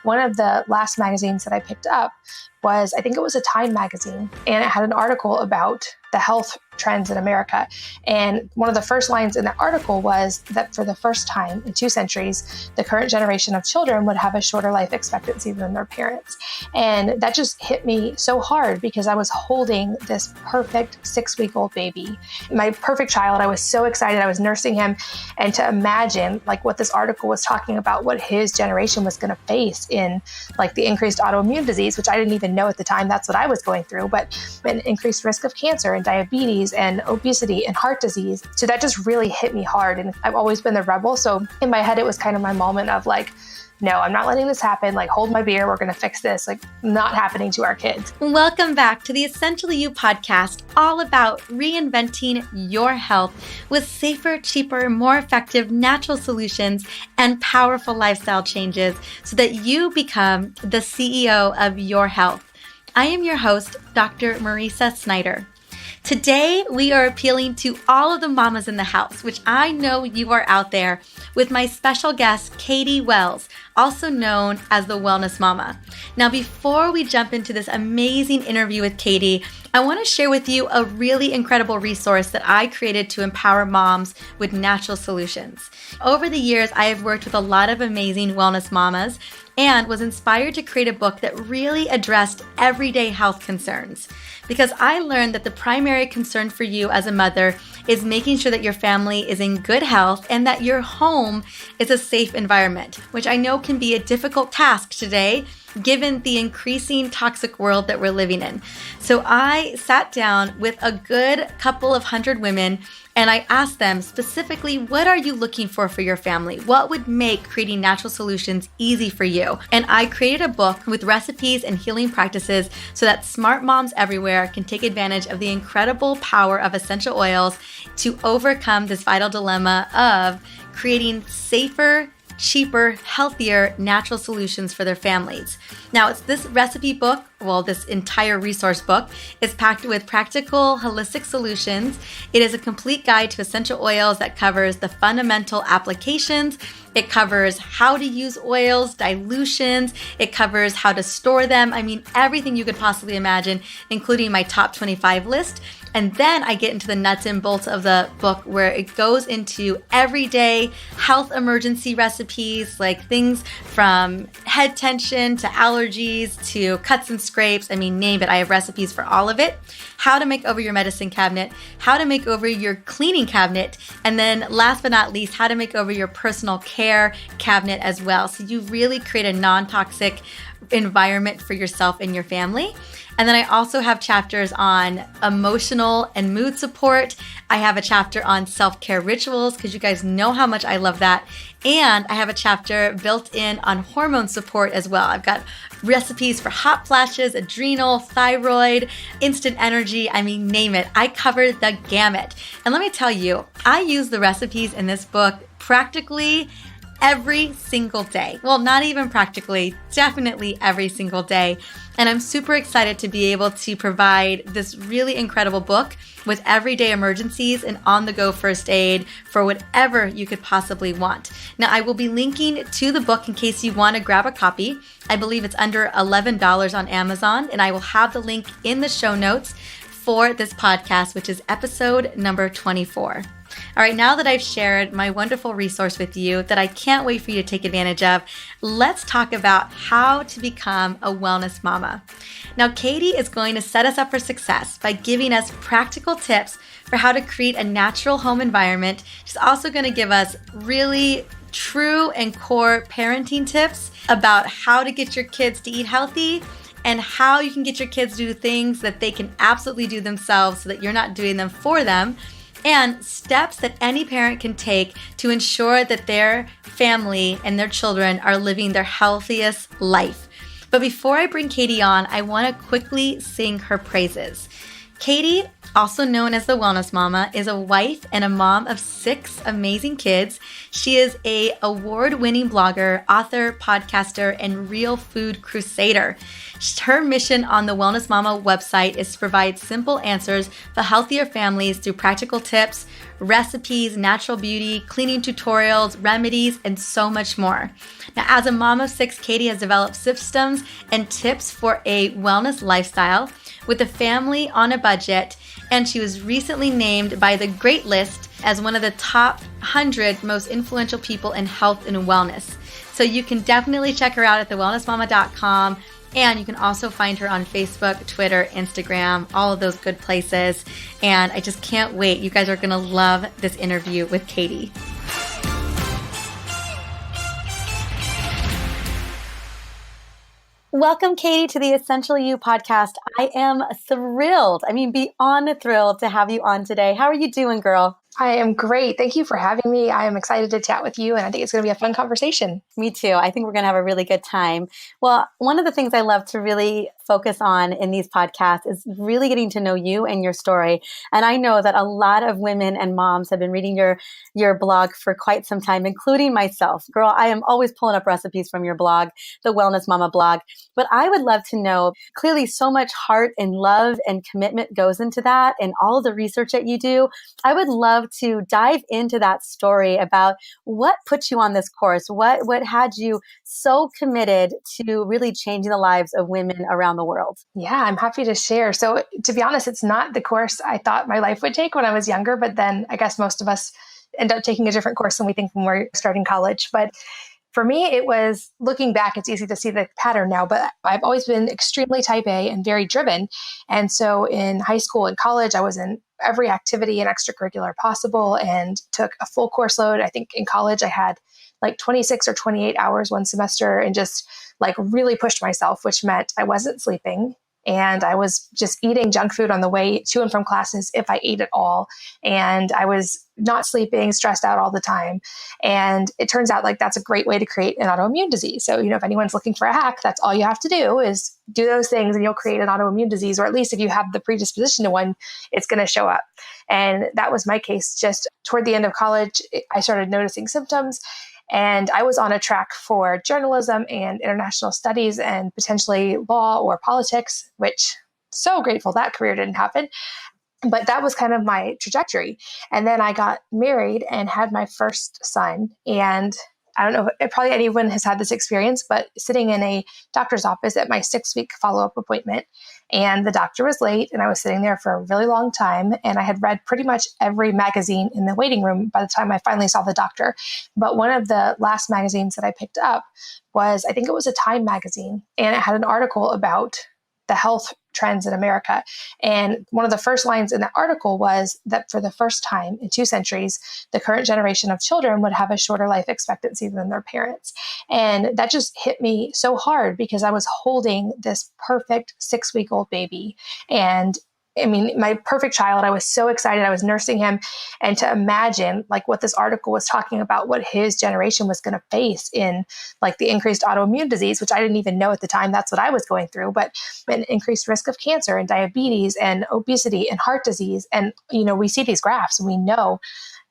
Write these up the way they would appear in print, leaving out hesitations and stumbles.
One of the last magazines that I picked up was, I think it was a Time magazine, and it had an article about the health trends in America. And one of the first lines in the article was that for the first time in 2 centuries, the current generation of children would have a shorter life expectancy than their parents. And that just hit me so hard because I was holding this perfect 6-week-old baby, my perfect child. I was so excited. I was nursing him. And to imagine like what this article was talking about, what his generation was going to face in like the increased autoimmune disease, which I didn't even know at the time that's what I was going through, but an increased risk of cancer and diabetes and obesity and heart disease. So that just really hit me hard. And I've always been the rebel. So in my head, it was kind of my moment of like, no, I'm not letting this happen. Like, hold my beer. We're going to fix this. Like, not happening to our kids. Welcome back to the Essentially You podcast, all about reinventing your health with safer, cheaper, more effective natural solutions and powerful lifestyle changes so that you become the CEO of your health. I am your host, Dr. Marisa Snyder. Today, we are appealing to all of the mamas in the house, which I know you are out there, with my special guest, Katie Wells, also known as the Wellness Mama. Now, before we jump into this amazing interview with Katie, I want to share with you a really incredible resource that I created to empower moms with natural solutions. Over the years, I have worked with a lot of amazing wellness mamas and was inspired to create a book that really addressed everyday health concerns. Because I learned that the primary concern for you as a mother is making sure that your family is in good health and that your home is a safe environment, which I know can be a difficult task today, given the increasing toxic world that we're living in. So I sat down with a good couple of 100 women and I asked them specifically, what are you looking for your family? What would make creating natural solutions easy for you? And I created a book with recipes and healing practices so that smart moms everywhere can take advantage of the incredible power of essential oils to overcome this vital dilemma of creating safer, cheaper, healthier, natural solutions for their families. Now, it's this recipe book, this entire resource book is packed with practical, holistic solutions. It is a complete guide to essential oils that covers the fundamental applications. It covers how to use oils, dilutions. It covers how to store them. I mean, everything you could possibly imagine, including my top 25 list. And then I get into the nuts and bolts of the book where it goes into everyday health emergency recipes, like things from head tension to allergies to cuts and scrapes. I mean, name it. I have recipes for all of it. How to make over your medicine cabinet, how to make over your cleaning cabinet, and then last but not least, how to make over your personal care cabinet as well. So you really create a non-toxic environment for yourself and your family. And then I also have chapters on emotional and mood support. I have a chapter on self-care rituals because you guys know how much I love that. And I have a chapter built in on hormone support as well. I've got recipes for hot flashes, adrenal, thyroid, instant energy. I mean, name it. I cover the gamut. And let me tell you, I use the recipes in this book practically every single day. Well, not even practically, definitely every single day. And I'm super excited to be able to provide this really incredible book with everyday emergencies and on-the-go first aid for whatever you could possibly want. Now, I will be linking to the book in case you want to grab a copy. I believe it's under $11 on Amazon, and I will have the link in the show notes for this podcast, which is episode number 24. All right, now that I've shared my wonderful resource with you that I can't wait for you to take advantage of, let's talk about how to become a wellness mama. Now, Katie is going to set us up for success by giving us practical tips for how to create a natural home environment. She's also going to give us really true and core parenting tips about how to get your kids to eat healthy and how you can get your kids to do things that they can absolutely do themselves so that you're not doing them for them, and steps that any parent can take to ensure that their family and their children are living their healthiest life. But before I bring Katie on, I want to quickly sing her praises. Katie, also known as the Wellness Mama, is a wife and a mom of 6 amazing kids. She is an award-winning blogger, author, podcaster, and real food crusader. Her mission on the Wellness Mama website is to provide simple answers for healthier families through practical tips, recipes, natural beauty, cleaning tutorials, remedies, and so much more. Now, as a mom of 6, Katie has developed systems and tips for a wellness lifestyle with a family on a budget, and she was recently named by the Great List as one of the top 100 most influential people in health and wellness. So you can definitely check her out at thewellnessmama.com, and you can also find her on Facebook, Twitter, Instagram, all of those good places. And I just can't wait. You guys are going to love this interview with Katie. Welcome, Katie, to the Essential You podcast. I am thrilled, beyond thrilled to have you on today. How are you doing, girl? I am great. Thank you for having me. I am excited to chat with you, and I think it's going to be a fun conversation. Me too. I think we're going to have a really good time. Well, one of the things I love to really focus on in these podcasts is really getting to know you and your story. And I know that a lot of women and moms have been reading your blog for quite some time, including myself. Girl, I am always pulling up recipes from your blog, the Wellness Mama blog. But I would love to know, clearly so much heart and love and commitment goes into that and all the research that you do. I would love to dive into that story about what put you on this course, what had you so committed to really changing the lives of women around the world. Yeah, I'm happy to share. So to be honest, it's not the course I thought my life would take when I was younger, but then I guess most of us end up taking a different course than we think when we're starting college. But for me, it was, looking back, it's easy to see the pattern now, but I've always been extremely type A and very driven. And so in high school and college, I was in every activity and extracurricular possible and took a full course load. I think in college, I had like 26 or 28 hours one semester and just like really pushed myself, which meant I wasn't sleeping. And I was just eating junk food on the way to and from classes, if I ate at all. And I was not sleeping, stressed out all the time. And it turns out like that's a great way to create an autoimmune disease. So, if anyone's looking for a hack, that's all you have to do is do those things and you'll create an autoimmune disease, or at least if you have the predisposition to one, it's going to show up. And that was my case. Just toward the end of college, I started noticing symptoms. And I was on a track for journalism and international studies and potentially law or politics, which so grateful that career didn't happen. But that was kind of my trajectory. And then I got married and had my first son. And I don't know if probably anyone has had this experience, but sitting in a doctor's office at my 6-week follow-up appointment, and the doctor was late and I was sitting there for a really long time. And I had read pretty much every magazine in the waiting room by the time I finally saw the doctor. But one of the last magazines that I picked up was, I think it was a Time magazine, and it had an article about the health trends in America. And one of the first lines in that article was that for the first time in 2 centuries, the current generation of children would have a shorter life expectancy than their parents. And that just hit me so hard because I was holding this perfect 6-week-old baby. And my perfect child. I was so excited. I was nursing him. And to imagine like what this article was talking about, what his generation was going to face in like the increased autoimmune disease, which I didn't even know at the time that's what I was going through, but an increased risk of cancer and diabetes and obesity and heart disease. And, we see these graphs and we know.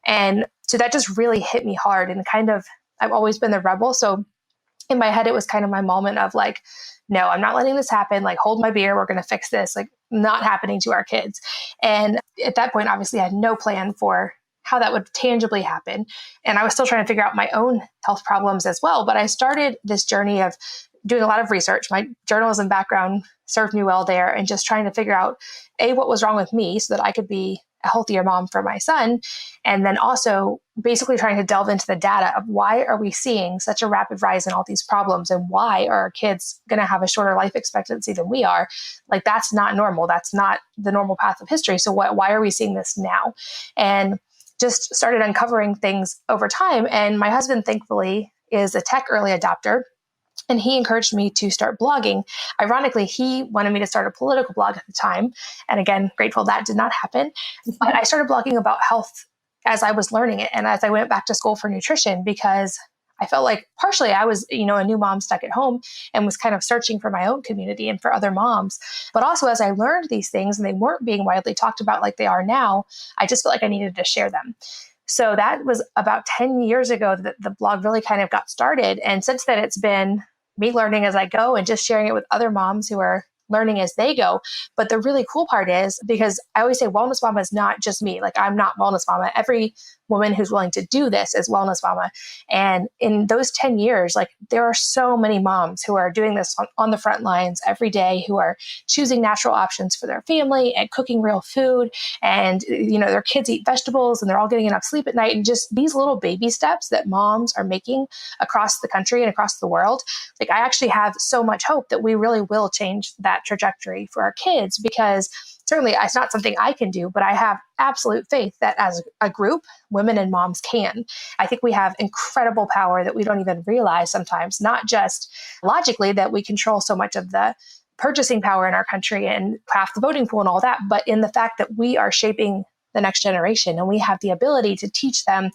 And so that just really hit me hard, and kind of, I've always been the rebel. So in my head, it was kind of my moment of like, no, I'm not letting this happen. Like, hold my beer. We're going to fix this. Like, not happening to our kids. And at that point, obviously, I had no plan for how that would tangibly happen. And I was still trying to figure out my own health problems as well. But I started this journey of doing a lot of research. My journalism background served me well there, and just trying to figure out, A, what was wrong with me so that I could be a healthier mom for my son. And then also basically trying to delve into the data of why are we seeing such a rapid rise in all these problems, and why are our kids going to have a shorter life expectancy than we are? Like, that's not normal. That's not the normal path of history. So why are we seeing this now? And just started uncovering things over time. And my husband, thankfully, is a tech early adopter. And he encouraged me to start blogging. Ironically, he wanted me to start a political blog at the time. And again, grateful that did not happen. But I started blogging about health as I was learning it, and as I went back to school for nutrition, because I felt like partially I was, a new mom stuck at home and was kind of searching for my own community and for other moms. But also as I learned these things and they weren't being widely talked about like they are now, I just felt like I needed to share them. So that was about 10 years ago that the blog really kind of got started. And since then, it's been me learning as I go and just sharing it with other moms who are learning as they go. But the really cool part is, because I always say Wellness Mama is not just me. Like, I'm not Wellness Mama. Every woman who's willing to do this is Wellness Mama. And in those 10 years, like, there are so many moms who are doing this on the front lines every day, who are choosing natural options for their family and cooking real food. And, their kids eat vegetables and they're all getting enough sleep at night. And just these little baby steps that moms are making across the country and across the world. Like, I actually have so much hope that we really will change that trajectory for our kids, because certainly it's not something I can do, but I have absolute faith that as a group, women and moms can. I think we have incredible power that we don't even realize sometimes, not just logically that we control so much of the purchasing power in our country and half the voting pool and all that, but in the fact that we are shaping the next generation and we have the ability to teach them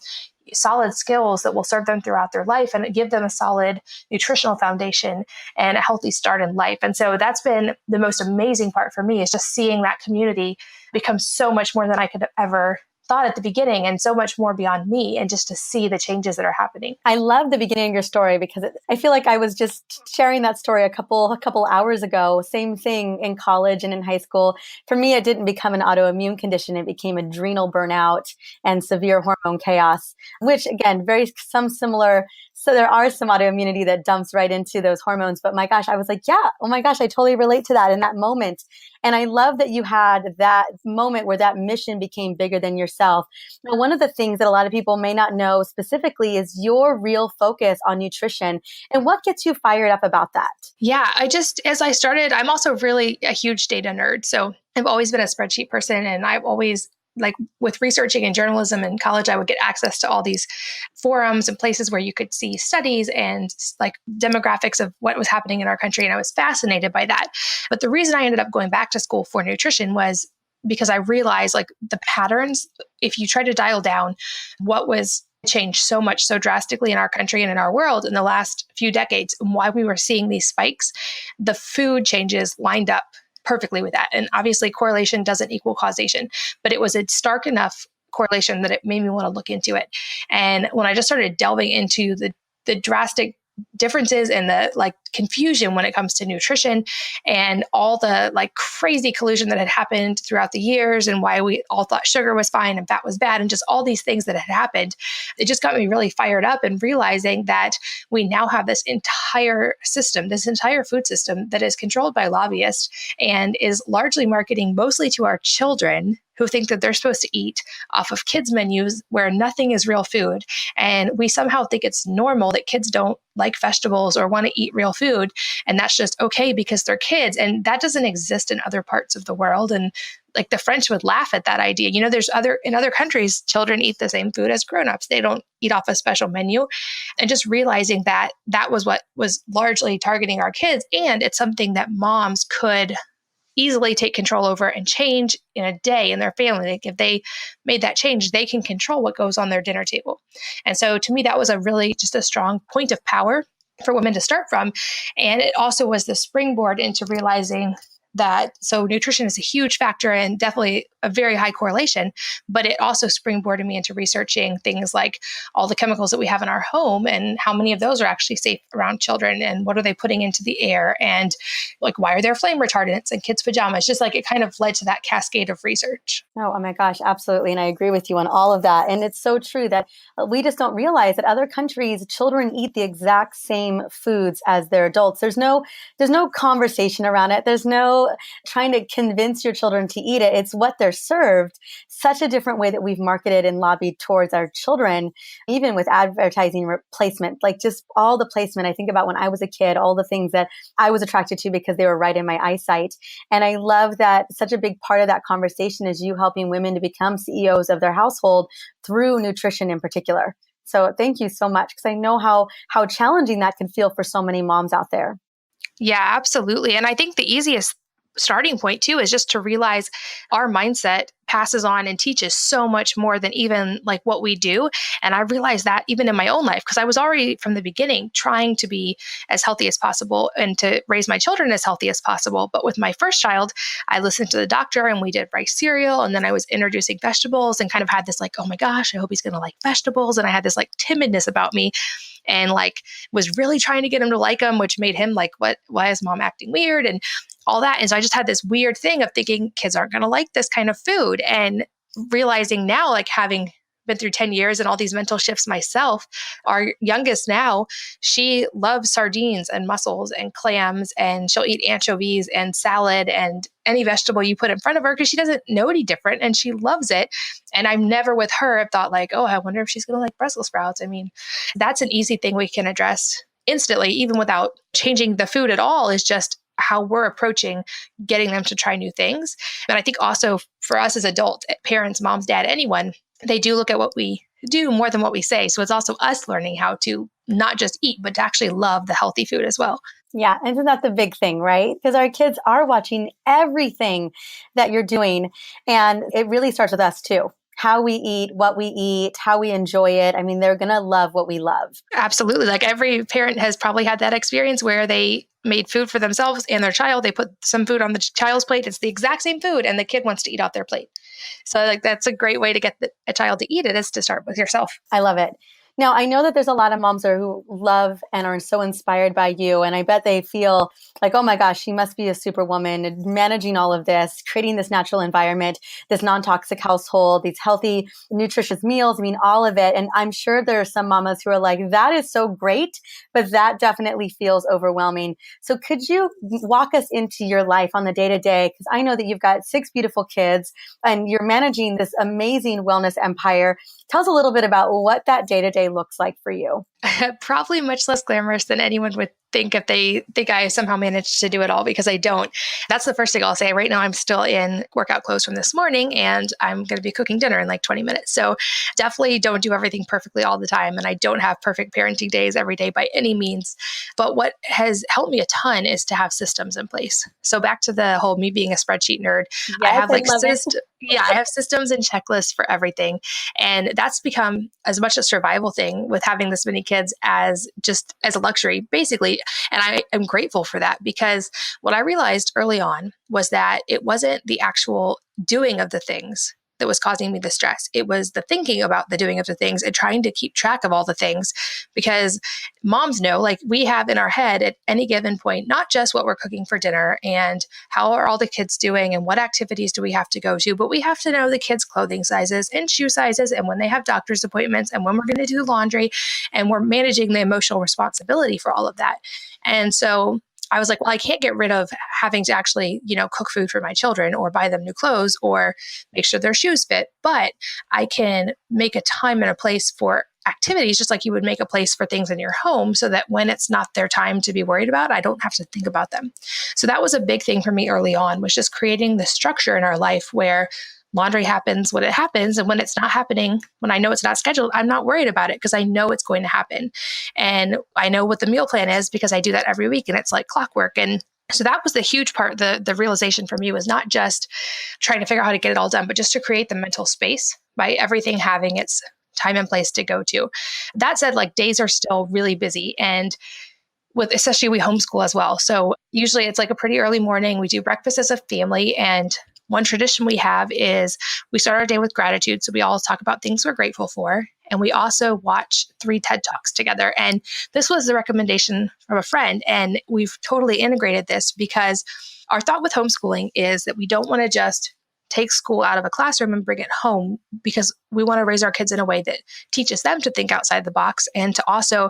solid skills that will serve them throughout their life and give them a solid nutritional foundation and a healthy start in life. And so that's been the most amazing part for me, is just seeing that community become so much more than I could have ever thought at the beginning, and so much more beyond me, and just to see the changes that are happening. I love the beginning of your story, because I feel like I was just sharing that story a couple hours ago. Same thing in college and in high school. For me, it didn't become an autoimmune condition. It became adrenal burnout and severe hormone chaos, which again, some similar. So there are some autoimmunity that dumps right into those hormones. But my gosh, I was like, yeah, oh my gosh, I totally relate to that in that moment. And I love that you had that moment where that mission became bigger than yourself. Now, one of the things that a lot of people may not know specifically is your real focus on nutrition. And what gets you fired up about that? Yeah, as I started, I'm also really a huge data nerd. So I've always been a spreadsheet person, and I've always, like, with researching and journalism in college, I would get access to all these forums and places where you could see studies and like demographics of what was happening in our country. And I was fascinated by that. But the reason I ended up going back to school for nutrition was because I realized, like, the patterns, if you try to dial down what was changed so much, so drastically in our country and in our world in the last few decades, and why we were seeing these spikes, the food changes lined up perfectly with that. And obviously correlation doesn't equal causation, but it was a stark enough correlation that it made me want to look into it. And when I just started delving into the drastic differences and the like confusion when it comes to nutrition and all the like crazy collusion that had happened throughout the years, and why we all thought sugar was fine and fat was bad, and just all these things that had happened, it just got me really fired up, and realizing that we now have this entire system, this entire food system that is controlled by lobbyists and is largely marketing mostly to our children, who think that they're supposed to eat off of kids' menus where nothing is real food. And we somehow think it's normal that kids don't like vegetables or want to eat real food. And that's just okay because they're kids. And that doesn't exist in other parts of the world. And like the French would laugh at that idea. In other countries, children eat the same food as grownups. They don't eat off a special menu. And just realizing that that was what was largely targeting our kids. And it's something that moms could easily take control over and change in a day in their family. Like, if they made that change, they can control what goes on their dinner table. And so to me, that was a really just a strong point of power for women to start from. And it also was the springboard into realizing that, so nutrition is a huge factor and definitely a very high correlation, but it also springboarded me into researching things like all the chemicals that we have in our home and how many of those are actually safe around children, and what are they putting into the air, and like, why are there flame retardants in kids' pajamas? Just like, it kind of led to that cascade of research. Oh my gosh, absolutely. And I agree with you on all of that. And it's so true that we just don't realize that other countries, children eat the exact same foods as their adults. There's no conversation around it. There's no trying to convince your children to eat it. It's what they're served. Such a different way that we've marketed and lobbied towards our children, even with advertising placement, like just all the placement. I think about when I was a kid, all the things that I was attracted to because they were right in my eyesight. And I love that such a big part of that conversation is you helping women to become CEOs of their household through nutrition in particular. So thank you so much, because I know how challenging that can feel for so many moms out there. Yeah, absolutely. And I think the easiest starting point too is just to realize our mindset passes on and teaches so much more than even like what we do. And I realized that even in my own life, because I was already from the beginning trying to be as healthy as possible and to raise my children as healthy as possible. But with my first child, I listened to the doctor and we did rice cereal. And then I was introducing vegetables and kind of had this like, oh my gosh, I hope he's going to like vegetables. And I had this like timidness about me, and like was really trying to get him to like them, which made him like, why is mom acting weird? And all that. And so I just had this weird thing of thinking kids aren't going to like this kind of food, and realizing now, like having been through 10 years and all these mental shifts myself, our youngest now, she loves sardines and mussels and clams, and she'll eat anchovies and salad and any vegetable you put in front of her because she doesn't know any different and she loves it. And I'm never with her have thought like, oh, I wonder if she's going to like Brussels sprouts. I mean, that's an easy thing we can address instantly, even without changing the food at all, is just how we're approaching getting them to try new things. And I think also for us as adults, parents, moms, dad, anyone, they do look at what we do more than what we say. So it's also us learning how to not just eat, but to actually love the healthy food as well. Yeah. Isn't that the big thing, right? Because our kids are watching everything that you're doing. And it really starts with us too. How we eat, what we eat, how we enjoy it. I mean, they're going to love what we love. Absolutely. Like every parent has probably had that experience where they made food for themselves and their child. They put some food on the child's plate. It's the exact same food, and the kid wants to eat off their plate. So like that's a great way to get a child to eat it, is to start with yourself. I love it. Now, I know that there's a lot of moms who love and are so inspired by you. And I bet they feel like, oh my gosh, she must be a superwoman managing all of this, creating this natural environment, this non-toxic household, these healthy, nutritious meals. I mean, all of it. And I'm sure there are some mamas who are like, that is so great, but that definitely feels overwhelming. So could you walk us into your life on the day-to-day? Because I know that you've got 6 beautiful kids and you're managing this amazing wellness empire. Tell us a little bit about what that day-to-day looks like for you. Probably much less glamorous than anyone would think if they think I somehow managed to do it all, because I don't. That's the first thing I'll say. Right now, I'm still in workout clothes from this morning, and I'm going to be cooking dinner in like 20 minutes. So definitely don't do everything perfectly all the time. And I don't have perfect parenting days every day by any means. But what has helped me a ton is to have systems in place. So back to the whole me being a spreadsheet nerd, I have like I have systems and checklists for everything. And that's become as much a survival thing with having this many kids as just as a luxury, basically. And I am grateful for that, because what I realized early on was that it wasn't the actual doing of the things that was causing me the stress. It was the thinking about the doing of the things and trying to keep track of all the things, because moms know, like we have in our head at any given point, not just what we're cooking for dinner and how are all the kids doing and what activities do we have to go to, but we have to know the kids' clothing sizes and shoe sizes and when they have doctor's appointments and when we're going to do laundry, and we're managing the emotional responsibility for all of that. And so I was like, well, I can't get rid of having to actually, cook food for my children or buy them new clothes or make sure their shoes fit. But I can make a time and a place for activities, just like you would make a place for things in your home, so that when it's not their time to be worried about, I don't have to think about them. So that was a big thing for me early on, was just creating the structure in our life where laundry happens when it happens. And when it's not happening, when I know it's not scheduled, I'm not worried about it because I know it's going to happen. And I know what the meal plan is because I do that every week and it's like clockwork. And so that was the huge part. The realization for me was not just trying to figure out how to get it all done, but just to create the mental space by everything having its time and place to go to. That said, like days are still really busy, and especially we homeschool as well. So usually it's like a pretty early morning. We do breakfast as a family, and one tradition we have is we start our day with gratitude. So we all talk about things we're grateful for. And we also watch 3 TED Talks together. And this was the recommendation from a friend. And we've totally integrated this because our thought with homeschooling is that we don't want to just take school out of a classroom and bring it home, because we want to raise our kids in a way that teaches them to think outside the box and to also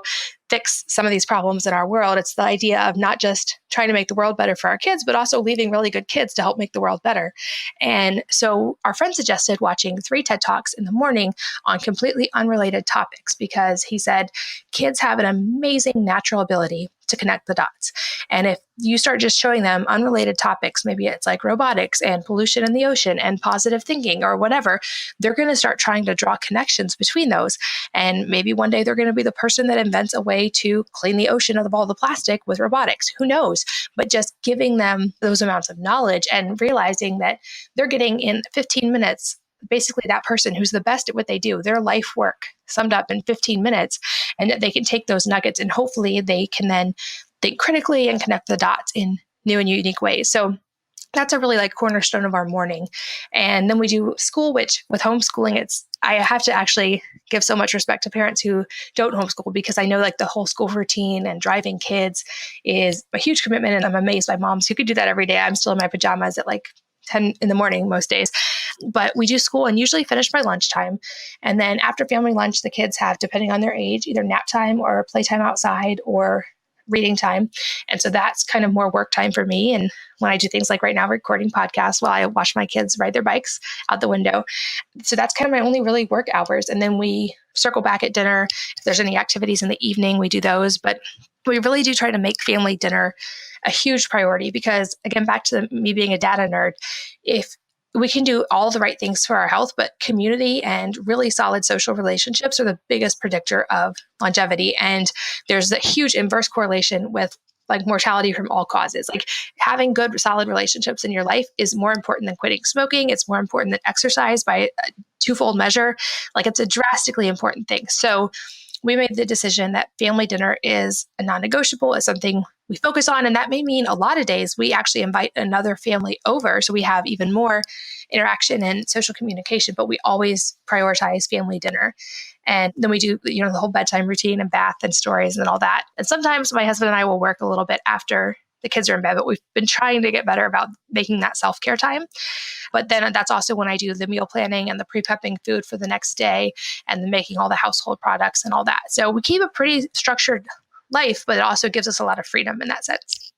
fix some of these problems in our world. It's the idea of not just trying to make the world better for our kids, but also leaving really good kids to help make the world better. And so our friend suggested watching 3 TED Talks in the morning on completely unrelated topics, because he said kids have an amazing natural ability to connect the dots. And if you start just showing them unrelated topics, maybe it's like robotics and pollution in the ocean and positive thinking or whatever, they're going to start trying to draw connections between those. And maybe one day they're going to be the person that invents a way to clean the ocean of all the plastic with robotics. Who knows? But just giving them those amounts of knowledge and realizing that they're getting in 15 minutes basically that person who's the best at what they do, their life work summed up in 15 minutes, and that they can take those nuggets and hopefully they can then think critically and connect the dots in new and unique ways. So that's a really like cornerstone of our morning. And then we do school, which with homeschooling, I have to actually give so much respect to parents who don't homeschool, because I know like the whole school routine and driving kids is a huge commitment. And I'm amazed by moms who could do that every day. I'm still in my pajamas at like 10 in the morning most days. But we do school and usually finish by lunchtime. And then after family lunch, the kids have, depending on their age, either nap time or playtime outside or reading time. And so that's kind of more work time for me. And when I do things like right now, recording podcasts while I watch my kids ride their bikes out the window. So that's kind of my only really work hours. And then we circle back at dinner. If there's any activities in the evening, we do those. But we really do try to make family dinner a huge priority, because again, back to me being a data nerd, if we can do all the right things for our health, but community and really solid social relationships are the biggest predictor of longevity. And there's a huge inverse correlation with like mortality from all causes. Like having good, solid relationships in your life is more important than quitting smoking. It's more important than exercise by a twofold measure. Like it's a drastically important thing. So we made the decision that family dinner is a non-negotiable, is something we focus on. And that may mean a lot of days we actually invite another family over. So we have even more interaction and social communication, but we always prioritize family dinner. And then we do, the whole bedtime routine and bath and stories and all that. And sometimes my husband and I will work a little bit after the kids are in bed, but we've been trying to get better about making that self-care time. But then that's also when I do the meal planning and the pre-prepping food for the next day and then making all the household products and all that. So we keep a pretty structured life, but it also gives us a lot of freedom in that sense.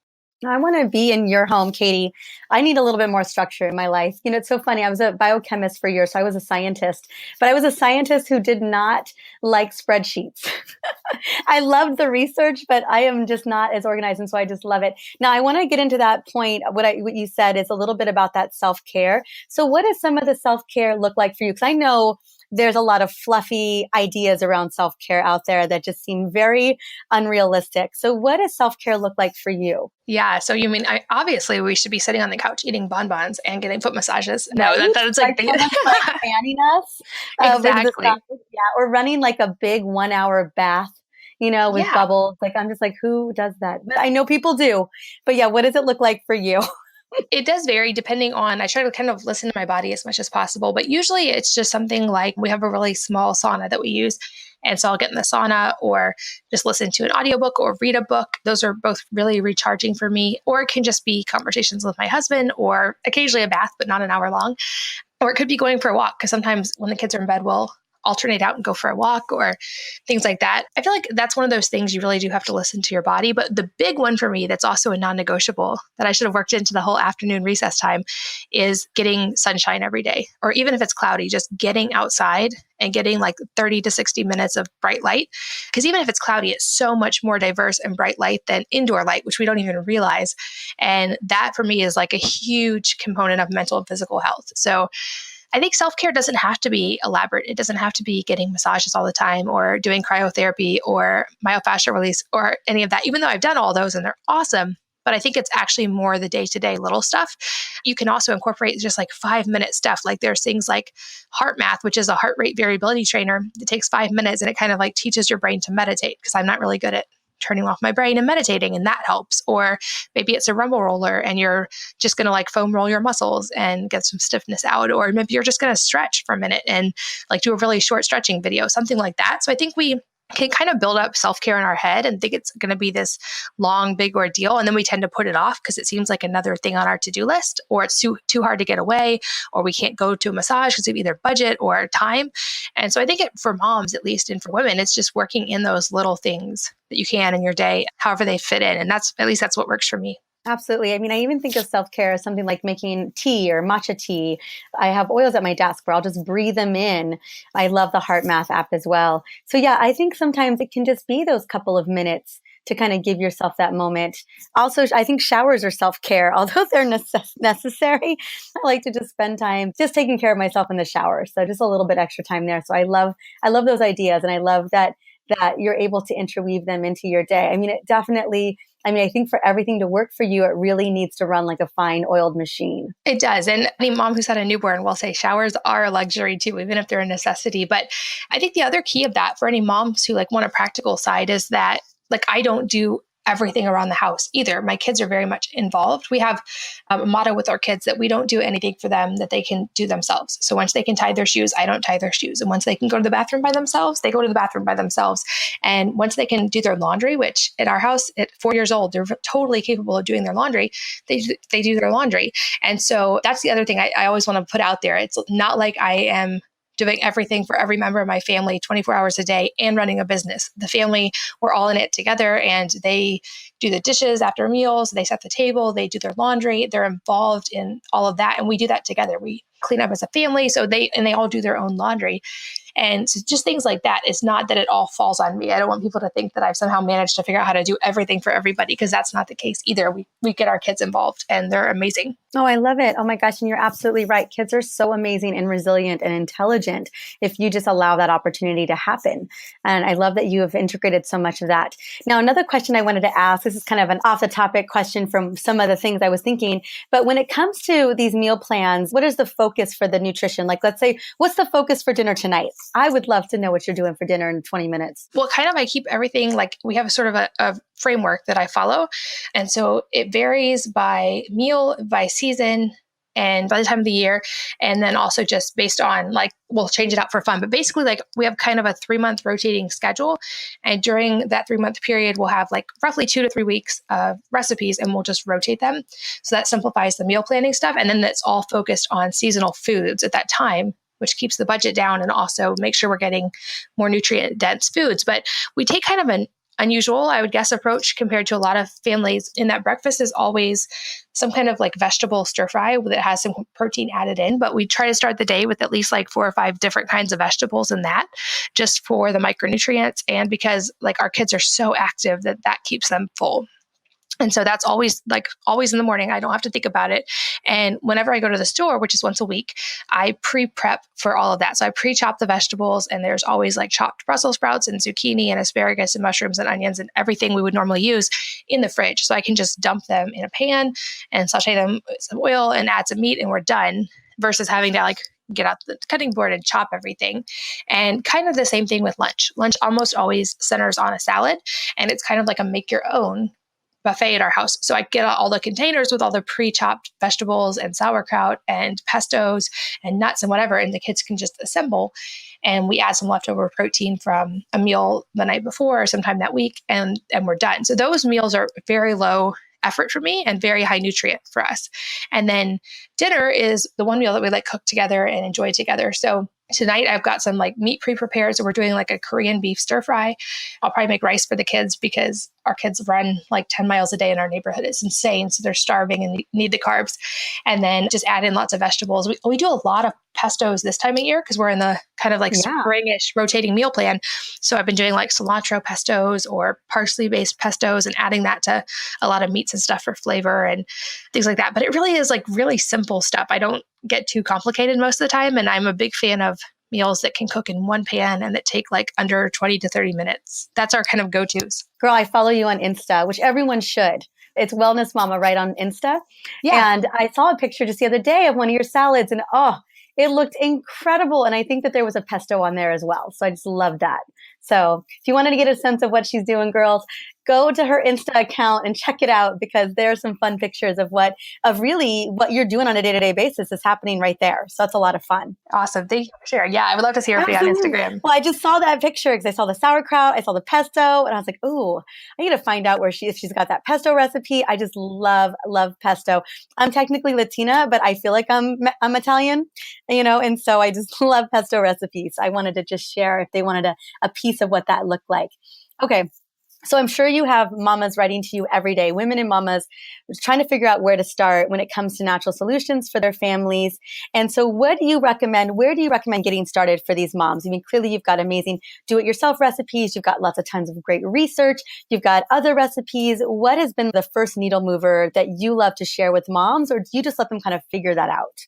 I want to be in your home, Katie. I need a little bit more structure in my life. It's so funny. I was a biochemist for years, so I was a scientist, but I was a scientist who did not like spreadsheets. I loved the research, but I am just not as organized, and so I just love it. Now, I want to get into that point. What you said is a little bit about that self-care. So what does some of the self-care look like for you? Because I know there's a lot of fluffy ideas around self-care out there that just seem very unrealistic. So what does self-care look like for you? Yeah. So you mean, obviously we should be sitting on the couch eating bonbons and getting foot massages. Right? No, that's like, like fanning us. Exactly. Yeah. Or running like a big 1 hour bath, with bubbles. Like, I'm just like, who does that? But I know people do. But yeah, what does it look like for you? It does vary depending on, I try to kind of listen to my body as much as possible, but usually it's just something like we have a really small sauna that we use. And so I'll get in the sauna or just listen to an audiobook or read a book. Those are both really recharging for me. Or it can just be conversations with my husband or occasionally a bath, but not an hour long. Or it could be going for a walk, because sometimes when the kids are in bed, we'll alternate out and go for a walk or things like that. I feel like that's one of those things you really do have to listen to your body. But the big one for me that's also a non-negotiable that I should have worked into the whole afternoon recess time is getting sunshine every day. Or even if it's cloudy, just getting outside and getting like 30 to 60 minutes of bright light. Because even if it's cloudy, it's so much more diverse and bright light than indoor light, which we don't even realize. And that for me is like a huge component of mental and physical health. So I think self-care doesn't have to be elaborate. It doesn't have to be getting massages all the time or doing cryotherapy or myofascial release or any of that, even though I've done all those and they're awesome. But I think it's actually more the day-to-day little stuff. You can also incorporate just like 5-minute stuff. Like there's things like Heart Math, which is a heart rate variability trainer. It takes 5 minutes and it kind of like teaches your brain to meditate, because I'm not really good at turning off my brain and meditating, and that helps. Or maybe it's a rumble roller and you're just going to like foam roll your muscles and get some stiffness out. Or maybe you're just going to stretch for a minute and like do a really short stretching video, something like that. So I think we can kind of build up self-care in our head and think it's going to be this long, big ordeal. And then we tend to put it off because it seems like another thing on our to-do list, or it's too hard to get away, or we can't go to a massage because of either budget or time. And so I think for moms, at least, and for women, it's just working in those little things that you can in your day, however they fit in. And that's what works for me. Absolutely. I mean, I even think of self-care as something like making tea or matcha tea. I have oils at my desk where I'll just breathe them in. I love the Heart Math app as well. So yeah, I think sometimes it can just be those couple of minutes to kind of give yourself that moment. Also, I think showers are self-care, although they're necessary. I like to just spend time just taking care of myself in the shower. So just a little bit extra time there. So I love those ideas. And I love that you're able to interweave them into your day. I mean, I think for everything to work for you, it really needs to run like a fine oiled machine. It does. And any mom who's had a newborn will say showers are a luxury too, even if they're a necessity. But I think the other key of that for any moms who like want a practical side is that like I don't do everything around the house either. My kids are very much involved. We have a motto with our kids that we don't do anything for them that they can do themselves. So once they can tie their shoes, I don't tie their shoes. And once they can go to the bathroom by themselves, they go to the bathroom by themselves. And once they can do their laundry, which in our house at 4 years old, they're totally capable of doing their laundry. They do their laundry. And so that's the other thing I always want to put out there. It's not like I am doing everything for every member of my family 24 hours a day and running a business. The family, we're all in it together, and they do the dishes after meals. They set the table. They do their laundry. They're involved in all of that. And we do that together. We clean up as a family. So they all do their own laundry. And so just things like that. It's not that it all falls on me. I don't want people to think that I've somehow managed to figure out how to do everything for everybody, because that's not the case either. We get our kids involved, and they're amazing. Oh, I love it. Oh my gosh. And you're absolutely right. Kids are so amazing and resilient and intelligent if you just allow that opportunity to happen. And I love that you have integrated so much of that. Now, another question I wanted to ask, this is kind of an off the topic question from some of the things I was thinking, but when it comes to these meal plans, what is the focus for the nutrition? Like, let's say, what's the focus for dinner tonight? I would love to know what you're doing for dinner in 20 minutes. Well, kind of, I keep everything, like we have sort of a framework that I follow. And so it varies by meal, by season, and by the time of the year. And then also just based on, like, we'll change it out for fun. But basically, like, we have kind of a 3-month rotating schedule. And during that 3-month period, we'll have like roughly 2 to 3 weeks of recipes, and we'll just rotate them. So that simplifies the meal planning stuff. And then that's all focused on seasonal foods at that time, which keeps the budget down and also makes sure we're getting more nutrient dense foods. But we take kind of an unusual, I would guess, approach compared to a lot of families, in that breakfast is always some kind of like vegetable stir fry that has some protein added in. But we try to start the day with at least like 4 or 5 different kinds of vegetables in that, just for the micronutrients. And because like our kids are so active that keeps them full. And so that's always in the morning. I don't have to think about it. And whenever I go to the store, which is once a week, I pre-prep for all of that. So I pre-chop the vegetables, and there's always like chopped Brussels sprouts and zucchini and asparagus and mushrooms and onions and everything we would normally use in the fridge. So I can just dump them in a pan and saute them with some oil and add some meat, and we're done, versus having to like get out the cutting board and chop everything. And kind of the same thing with lunch. Lunch almost always centers on a salad, and it's kind of like a make your own buffet at our house. So I get all the containers with all the pre-chopped vegetables and sauerkraut and pestos and nuts and whatever, and the kids can just assemble. And we add some leftover protein from a meal the night before or sometime that week, and we're done. So those meals are very low effort for me and very high nutrient for us. And then dinner is the one meal that we like cook together and enjoy together. So tonight I've got some like meat pre-prepared. So we're doing like a Korean beef stir fry. I'll probably make rice for the kids because our kids run like 10 miles a day in our neighborhood. It's insane. So they're starving and need the carbs. And then just add in lots of vegetables. We do a lot of pestos this time of year because we're in the kind of like springish rotating meal plan. So I've been doing like cilantro pestos or parsley based pestos and adding that to a lot of meats and stuff for flavor and things like that. But it really is like really simple stuff. I don't get too complicated most of the time. And I'm a big fan of meals that can cook in one pan and that take like under 20 to 30 minutes. That's our kind of go-tos. Girl, I follow you on Insta, which everyone should. It's Wellness Mama right on Insta. Yeah. And I saw a picture just the other day of one of your salads, and it looked incredible. And I think that there was a pesto on there as well. So I just love that. So if you wanted to get a sense of what she's doing, girls, go to her Insta account and check it out, because there are some fun pictures of really what you're doing on a day-to-day basis is happening right there. So that's a lot of fun. Awesome. Thank you for sharing. Yeah, I would love to see her on Instagram. Well, I just saw that picture because I saw the sauerkraut, I saw the pesto, and I was like, ooh, I need to find out if she's got that pesto recipe. I just love pesto. I'm technically Latina, but I feel like I'm Italian, and so I just love pesto recipes. I wanted to just share if they wanted a piece of what that looked like. Okay. So I'm sure you have mamas writing to you every day, women and mamas trying to figure out where to start when it comes to natural solutions for their families. And so what do you recommend? Where do you recommend getting started for these moms? I mean, clearly you've got amazing do-it-yourself recipes. You've got lots of tons of great research. You've got other recipes. What has been the first needle mover that you love to share with moms, or do you just let them kind of figure that out?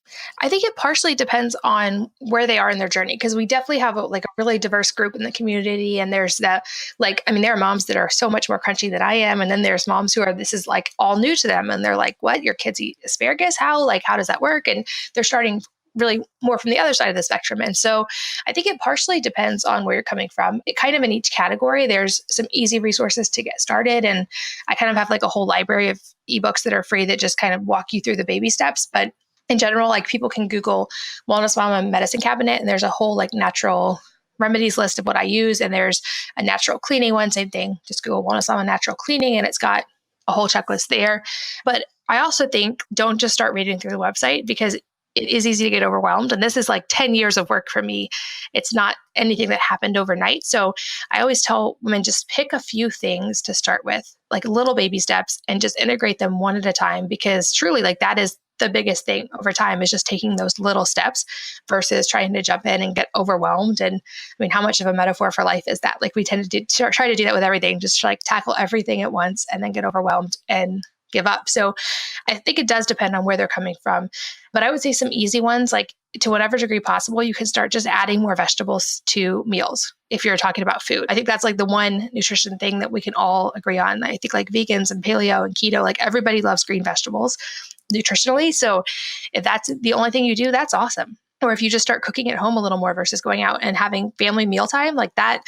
I think it partially depends on where they are in their journey, because we definitely have a really diverse group in the community. And there's there are moms that are so much more crunchy than I am. And then there's moms who this is like all new to them. And they're like, what? Your kids eat asparagus? How does that work? And they're starting really more from the other side of the spectrum. And so I think it partially depends on where you're coming from. It kind of in each category, there's some easy resources to get started. And I kind of have like a whole library of ebooks that are free that just kind of walk you through the baby steps. But in general, like people can Google Wellness Mama medicine cabinet, and there's a whole like natural remedies list of what I use. And there's a natural cleaning one, same thing. Just Google Wellness Mama natural cleaning, and it's got a whole checklist there. But I also think don't just start reading through the website, because it is easy to get overwhelmed. And this is like 10 years of work for me. It's not anything that happened overnight. So I always tell women, just pick a few things to start with, like little baby steps, and just integrate them one at a time, because truly like that is the biggest thing over time, is just taking those little steps versus trying to jump in and get overwhelmed. And I mean, how much of a metaphor for life is that? Like we tend to try to do that with everything, just like tackle everything at once and then get overwhelmed and give up. So I think it does depend on where they're coming from. But I would say some easy ones, like to whatever degree possible, you can start just adding more vegetables to meals if you're talking about food. I think that's like the one nutrition thing that we can all agree on. I think like vegans and paleo and keto, like everybody loves green vegetables nutritionally. So if that's the only thing you do, that's awesome. Or if you just start cooking at home a little more versus going out and having family mealtime, like that,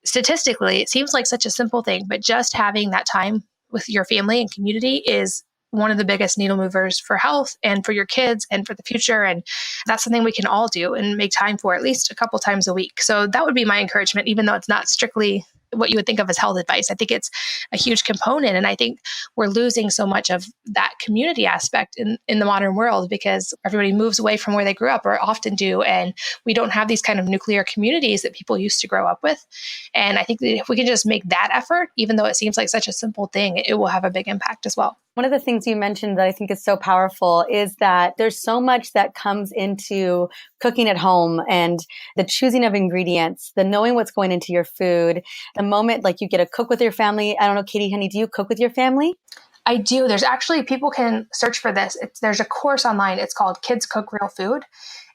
statistically, it seems like such a simple thing, but just having that time with your family and community is one of the biggest needle movers for health and for your kids and for the future. And that's something we can all do and make time for at least a couple times a week. So that would be my encouragement, even though it's not strictly what you would think of as health advice. I think it's a huge component. And I think we're losing so much of that community aspect in the modern world, because everybody moves away from where they grew up, or often do. And we don't have these kind of nuclear communities that people used to grow up with. And I think that if we can just make that effort, even though it seems like such a simple thing, it will have a big impact as well. One of the things you mentioned that I think is so powerful is that there's so much that comes into cooking at home, and the choosing of ingredients, the knowing what's going into your food, the moment like you get to cook with your family. I don't know, Katie, honey, do you cook with your family? I do. There's actually, people can search for this. There's a course online. It's called Kids Cook Real Food.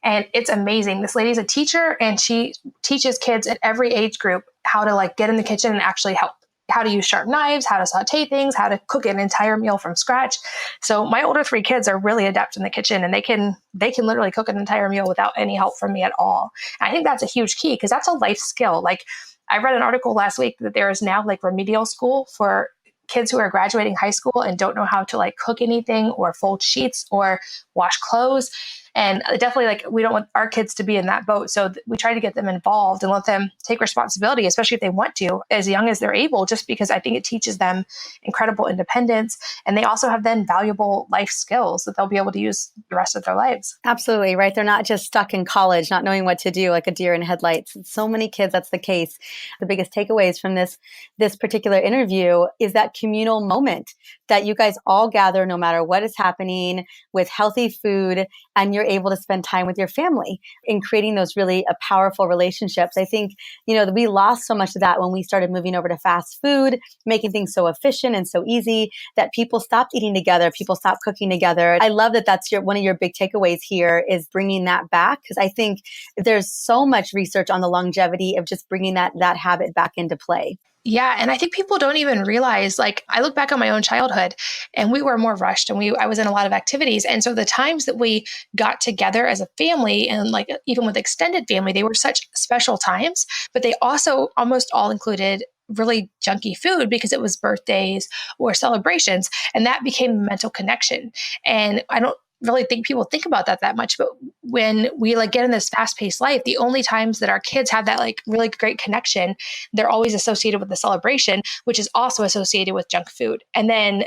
And it's amazing. This lady's a teacher, and she teaches kids at every age group how to like get in the kitchen and actually help. How to use sharp knives, how to saute things, how to cook an entire meal from scratch. So my older 3 kids are really adept in the kitchen, and they can literally cook an entire meal without any help from me at all. And I think that's a huge key, because that's a life skill. Like I read an article last week that there is now like remedial school for kids who are graduating high school and don't know how to like cook anything or fold sheets or wash clothes. And definitely, like, we don't want our kids to be in that boat. So we try to get them involved and let them take responsibility, especially if they want to, as young as they're able, just because I think it teaches them incredible independence. And they also have then valuable life skills that they'll be able to use the rest of their lives. Absolutely, right? They're not just stuck in college, not knowing what to do, like a deer in headlights. So many kids, that's the case. The biggest takeaways from this particular interview is that communal moment that you guys all gather no matter what is happening with healthy food, and you're able to spend time with your family in creating those really powerful relationships. I think, we lost so much of that when we started moving over to fast food, making things so efficient and so easy that people stopped eating together, people stopped cooking together. I love that that's one of your big takeaways here, is bringing that back, because I think there's so much research on the longevity of just bringing that habit back into play. Yeah. And I think people don't even realize, like, I look back on my own childhood, and we were more rushed, and I was in a lot of activities. And so the times that we got together as a family, and like even with extended family, they were such special times, but they also almost all included really junky food, because it was birthdays or celebrations. And that became a mental connection. And I don't really think people think about that much, but when we like get in this fast-paced life, the only times that our kids have that like really great connection, they're always associated with the celebration, which is also associated with junk food. And then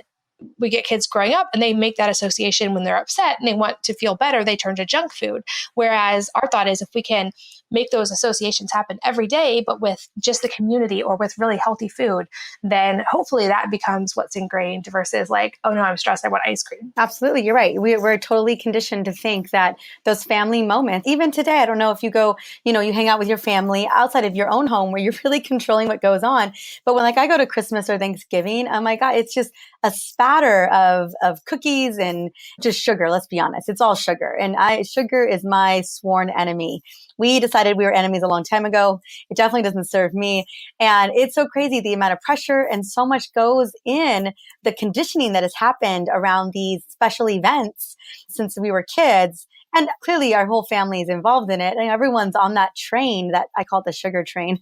we get kids growing up, and they make that association when they're upset and they want to feel better, they turn to junk food. Whereas our thought is, if we can make those associations happen every day, but with just the community or with really healthy food, then hopefully that becomes what's ingrained versus like, oh no, I'm stressed, I want ice cream. Absolutely. You're right. We're totally conditioned to think that those family moments, even today, I don't know if you go, you hang out with your family outside of your own home where you're really controlling what goes on. But when like I go to Christmas or Thanksgiving, oh my God, it's just a spatter of cookies and just sugar. Let's be honest. It's all sugar. And sugar is my sworn enemy. We decided we were enemies a long time ago. It definitely doesn't serve me. And it's so crazy, the amount of pressure and so much goes in the conditioning that has happened around these special events since we were kids. And clearly our whole family is involved in it and everyone's on that train that I call it the sugar train.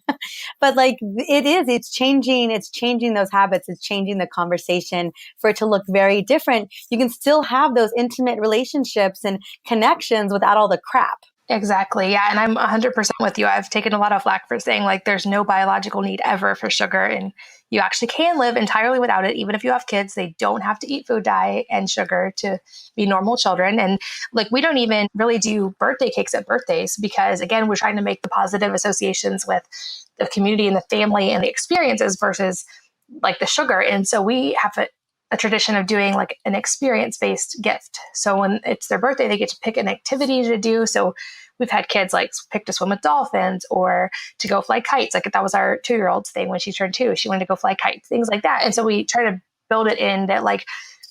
But like it's changing those habits. It's changing the conversation for it to look very different. You can still have those intimate relationships and connections without all the crap. Exactly. Yeah. And I'm 100% with you. I've taken a lot of flack for saying like there's no biological need ever for sugar. And you actually can live entirely without it. Even if you have kids, they don't have to eat food dye and sugar to be normal children. And like we don't even really do birthday cakes at birthdays because, again, we're trying to make the positive associations with the community and the family and the experiences versus like the sugar. And so we have a tradition of doing like an experience-based gift. So when it's their birthday, they get to pick an activity to do. So we've had kids like pick to swim with dolphins or to go fly kites. Like that was our 2-year-old's thing when she turned 2. She wanted to go fly kites, things like that. And so we try to build it in that like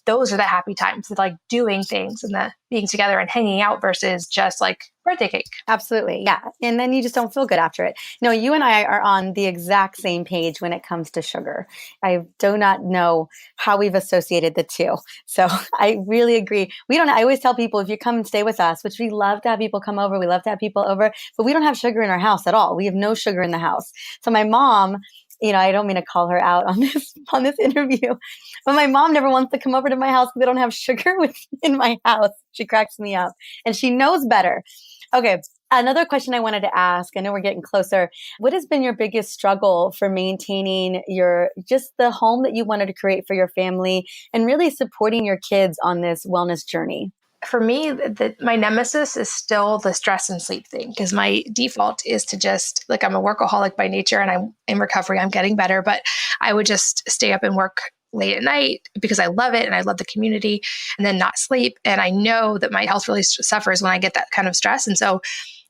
those are the happy times, like doing things and the being together and hanging out versus just like birthday cake. Absolutely. Yeah. And then you just don't feel good after it. No, you and I are on the exact same page when it comes to sugar. I do not know how we've associated the two. So I really agree. I always tell people if you come and stay with us, which we love to have people come over, we love to have people over, but we don't have sugar in our house at all. We have no sugar in the house. So my mom, I don't mean to call her out on this interview, but my mom never wants to come over to my house because they don't have sugar in my house. She cracks me up and she knows better. Okay. Another question I wanted to ask, I know we're getting closer. What has been your biggest struggle for maintaining just the home that you wanted to create for your family and really supporting your kids on this wellness journey? For me, my nemesis is still the stress and sleep thing because my default is to just like I'm a workaholic by nature and I'm in recovery. I'm getting better, but I would just stay up and work late at night because I love it and I love the community and then not sleep. And I know that my health really suffers when I get that kind of stress. And so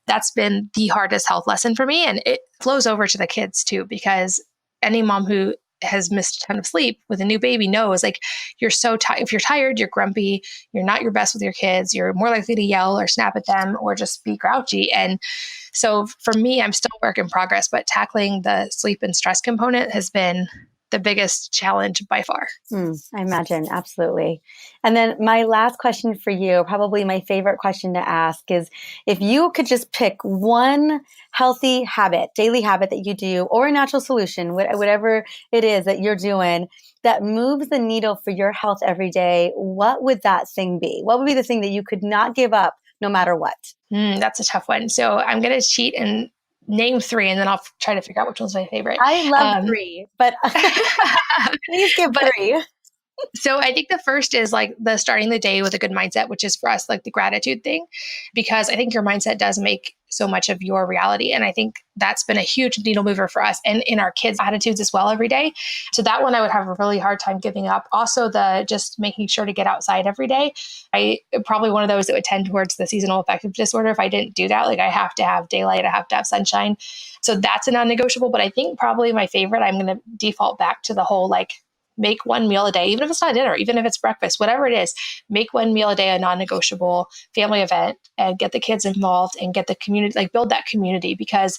that's been the hardest health lesson for me. And it flows over to the kids too, because any mom who has missed a ton of sleep with a new baby knows like you're so tired. If you're tired, you're grumpy, you're not your best with your kids, you're more likely to yell or snap at them or just be grouchy. And so for me, I'm still a work in progress, but tackling the sleep and stress component has been the biggest challenge by far. I imagine. Absolutely. And then my last question for you, probably my favorite question to ask is if you could just pick one healthy habit, daily habit that you do, or a natural solution, whatever it is that you're doing that moves the needle for your health every day, what would that thing be? What would be the thing that you could not give up no matter what? That's a tough one. So I'm going to cheat and name 3, and then I'll try to figure out which one's my favorite. I love 3, but please give 3. So I think the first is like the starting the day with a good mindset, which is for us like the gratitude thing, because I think your mindset does make so much of your reality. And I think that's been a huge needle mover for us and in our kids' attitudes as well every day. So that one I would have a really hard time giving up. Also the just making sure to get outside every day. I probably one of those that would tend towards the seasonal affective disorder. If I didn't do that, like I have to have daylight, I have to have sunshine. So that's a non-negotiable, but I think probably my favorite, I'm going to default back to the whole like make one meal a day, even if it's not dinner, even if it's breakfast, whatever it is, make one meal a day a non-negotiable family event and get the kids involved and get the community, like build that community because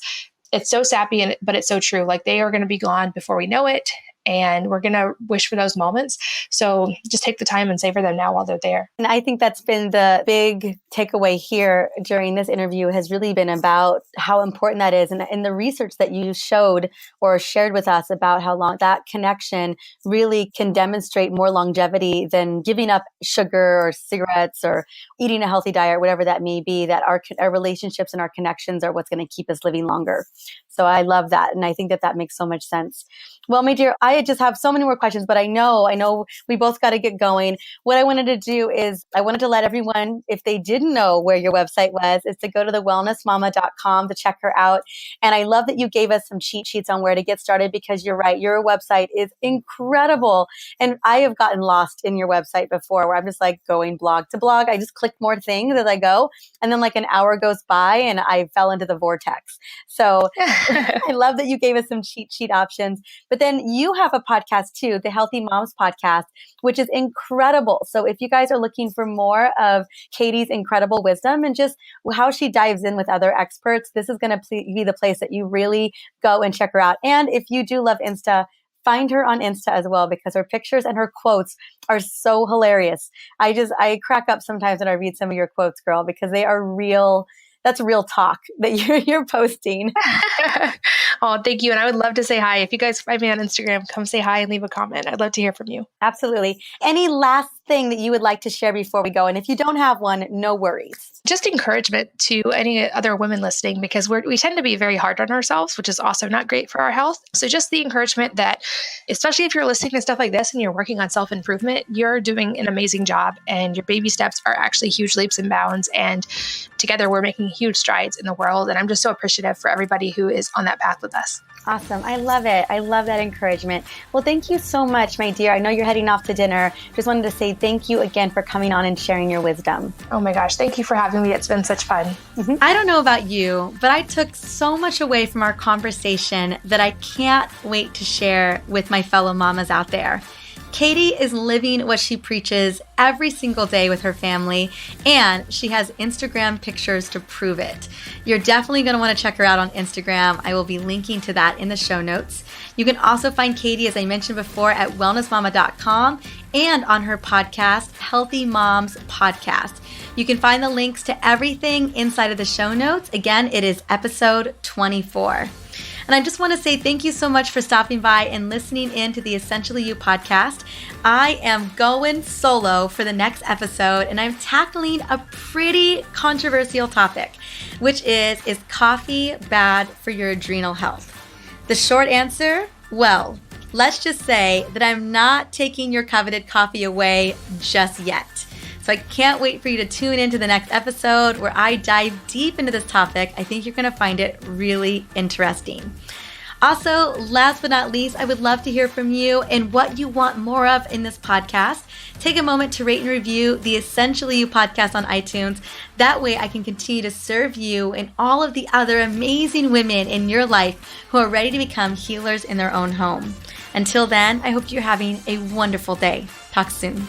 it's so sappy, but it's so true. Like they are going to be gone before we know it. And we're going to wish for those moments. So just take the time and savor them now while they're there. And I think that's been the big takeaway here during this interview has really been about how important that is. And the research that you showed or shared with us about how long that connection really can demonstrate more longevity than giving up sugar or cigarettes or eating a healthy diet, whatever that may be, that our relationships and our connections are what's going to keep us living longer. So I love that. And I think that makes so much sense. Well, my dear, I just have so many more questions, but I know we both got to get going. What I wanted to do is I wanted to let everyone, if they didn't know where your website was, is to go to thewellnessmama.com to check her out. And I love that you gave us some cheat sheets on where to get started because you're right. Your website is incredible. And I have gotten lost in your website before where I'm just like going blog to blog. I just click more things as I go. And then like an hour goes by and I fell into the vortex. So I love that you gave us some cheat sheet options. But then you have a podcast too, the Healthy Moms Podcast, which is incredible. So if you guys are looking for more of Katie's incredible wisdom and just how she dives in with other experts, this is going to be the place that you really go and check her out. And if you do love Insta, find her on Insta as well, because her pictures and her quotes are so hilarious. I crack up sometimes when I read some of your quotes, girl, because they are real. That's real talk that you're posting. Oh, thank you. And I would love to say hi. If you guys find me on Instagram, come say hi and leave a comment. I'd love to hear from you. Absolutely. Any last thing that you would like to share before we go? And if you don't have one, no worries. Just encouragement to any other women listening, because we tend to be very hard on ourselves, which is also not great for our health. So just the encouragement that, especially if you're listening to stuff like this and you're working on self-improvement, you're doing an amazing job, and your baby steps are actually huge leaps and bounds. And together we're making huge strides in the world. And I'm just so appreciative for everybody who is on that path with us. Awesome. I love it. I love that encouragement. Well, thank you so much, my dear. I know you're heading off to dinner. Just wanted to say thank you again for coming on and sharing your wisdom. Oh my gosh. Thank you for having me. It's been such fun. Mm-hmm. I don't know about you, but I took so much away from our conversation that I can't wait to share with my fellow mamas out there. Katie is living what she preaches every single day with her family, and she has Instagram pictures to prove it. You're definitely going to want to check her out on Instagram. I will be linking to that in the show notes. You can also find Katie, as I mentioned before, at wellnessmama.com and on her podcast, Healthy Moms Podcast. You can find the links to everything inside of the show notes. Again, it is episode 24. And I just want to say thank you so much for stopping by and listening in to the Essentially You podcast. I am going solo for the next episode, and I'm tackling a pretty controversial topic, which is coffee bad for your adrenal health? The short answer, well, let's just say that I'm not taking your coveted coffee away just yet. So I can't wait for you to tune into the next episode where I dive deep into this topic. I think you're going to find it really interesting. Also, last but not least, I would love to hear from you and what you want more of in this podcast. Take a moment to rate and review the Essentially You podcast on iTunes. That way I can continue to serve you and all of the other amazing women in your life who are ready to become healers in their own home. Until then, I hope you're having a wonderful day. Talk soon.